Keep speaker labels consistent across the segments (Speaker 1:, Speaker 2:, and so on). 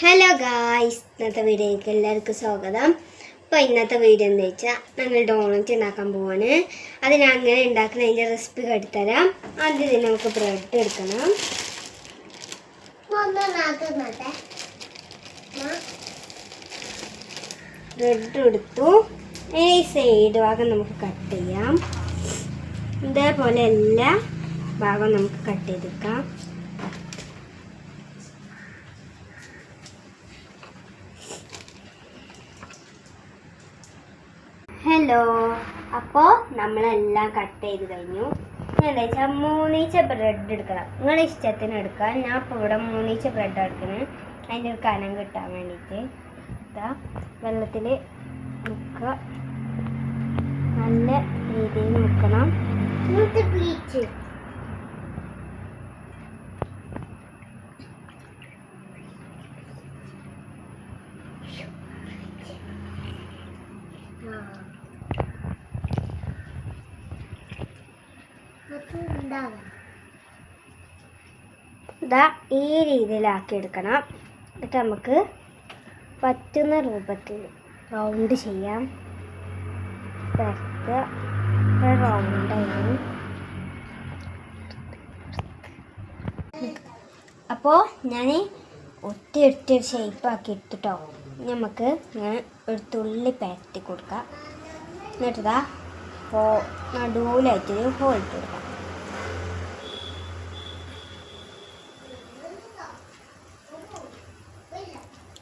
Speaker 1: Hello guys, ഇന്നത്തെ വീഡിയോയ്ക്ക് എല്ലാവർക്കും സ്വാഗതം. അപ്പോൾ ഇന്നത്തെ വീഡിയോ എന്ന് വെച്ചാൽ ഞങ്ങൾ ഡോണറ്റ് ഉണ്ടാക്കാൻ പോവാണ്. അതിന് അങ്ങനെ ഉണ്ടാക്കുന്ന അതിൻ്റെ റെസിപ്പി കെടുത്തരാം. ആദ്യം നമുക്ക് ബ്രെഡ് എടുക്കണം. ബ്രെഡ് എടുത്തു. ഈ സൈഡ് ഭാഗം നമുക്ക് കട്ട് ചെയ്യാം. ഇതേപോലെ എല്ലാ ഭാഗവും നമുക്ക് കട്ട് ചെയ്തെടുക്കാം. ഹലോ, അപ്പോൾ നമ്മളെല്ലാം കട്ട് ചെയ്ത് കഴിഞ്ഞു. എന്താ വെച്ചാൽ 3 ഈച്ച ബ്രെഡ് എടുക്കണം. നിങ്ങളുടെ ഇഷ്ടത്തിന് എടുക്കാം. ഞാൻ ഇപ്പോൾ ഇവിടെ 3 ഈച്ച ബ്രെഡ് എടുക്കുന്നത് അതിൻ്റെ ഒരു കനം കിട്ടാൻ വേണ്ടിയിട്ട്. ഇതാ വെള്ളത്തിൽ മുക്കുക, നല്ല രീതിയിൽ മുക്കണം. ബ്ലീച്ച് ഇതാ ഈ രീതിയിലാക്കി എടുക്കണം. എന്നിട്ട് നമുക്ക് പറ്റുന്ന രൂപത്തിൽ റൗണ്ട് ചെയ്യാം. റൗണ്ടായി. അപ്പോൾ ഞാൻ ഒറ്റ ഷേപ്പാക്കി എടുത്തിട്ടോ. നമുക്ക് ഇങ്ങനെ ഒരു തുള്ളി പരത്തി കൊടുക്കാം. എന്നിട്ടിതാ നടുവിലായിട്ടൊരു ഹോൾ ഇട്ട് കൊടുക്കാം.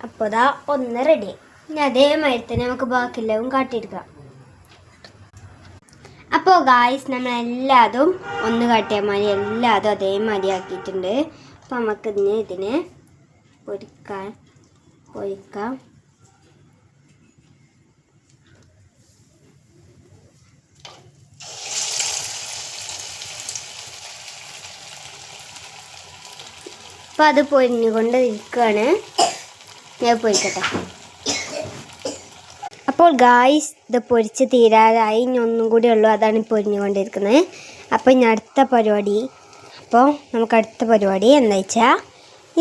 Speaker 1: അപ്പോൾ ഇതാ ഒന്ന് റെഡി. ഇനി അതേമാതിരി തന്നെ നമുക്ക് ബാക്കിയെല്ലാം കാട്ടിയെടുക്കാം. അപ്പോൾ ഗായ്സ്, നമ്മളെല്ലാതും ഒന്ന് കാട്ടിയാൽ മതി. എല്ലാതും അതേമാതിരി ആക്കിയിട്ടുണ്ട്. അപ്പോൾ നമുക്കിതിന് ഇതിനെ പൊരിക്കാം. അപ്പോൾ അത് പൊരിഞ്ഞുകൊണ്ട് ഇരിക്കുകയാണ്. ഞാൻ പൊരിക്കട്ടെ. അപ്പോൾ ഗായ്സ്, ഇത് പൊരിച്ച് തീരാതായി. ഇനി ഒന്നും കൂടി ഉള്ളൂ. അതാണ് പൊരിഞ്ഞുകൊണ്ടിരിക്കുന്നത്. അപ്പോൾ ഇനി അടുത്ത പരിപാടി എന്താ വെച്ചാൽ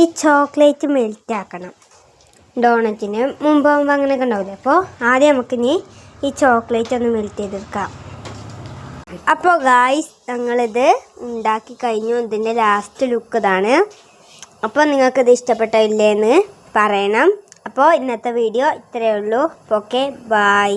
Speaker 1: ഈ ചോക്ലേറ്റ് മെൽറ്റ് ആക്കണം. ഡോണറ്റിന് മുമ്പ് അങ്ങനെയൊക്കെ ഉണ്ടാവില്ലേ. അപ്പോൾ ആദ്യം നമുക്കിനി ഈ ചോക്ലേറ്റ് ഒന്ന് മെൽറ്റ് ചെയ്തെടുക്കാം. അപ്പോൾ ഗായ്സ്, ഞങ്ങളിത് ഉണ്ടാക്കി കഴിഞ്ഞു. ഇതിൻ്റെ ലാസ്റ്റ് ലുക്ക് ഇതാണ്. അപ്പോൾ നിങ്ങൾക്കിത് ഇഷ്ടപ്പെട്ടോ ഇല്ലേന്ന് പറയണം. അപ്പോൾ ഇന്നത്തെ വീഡിയോ ഇത്രയേ ഉള്ളൂ. Okay, by.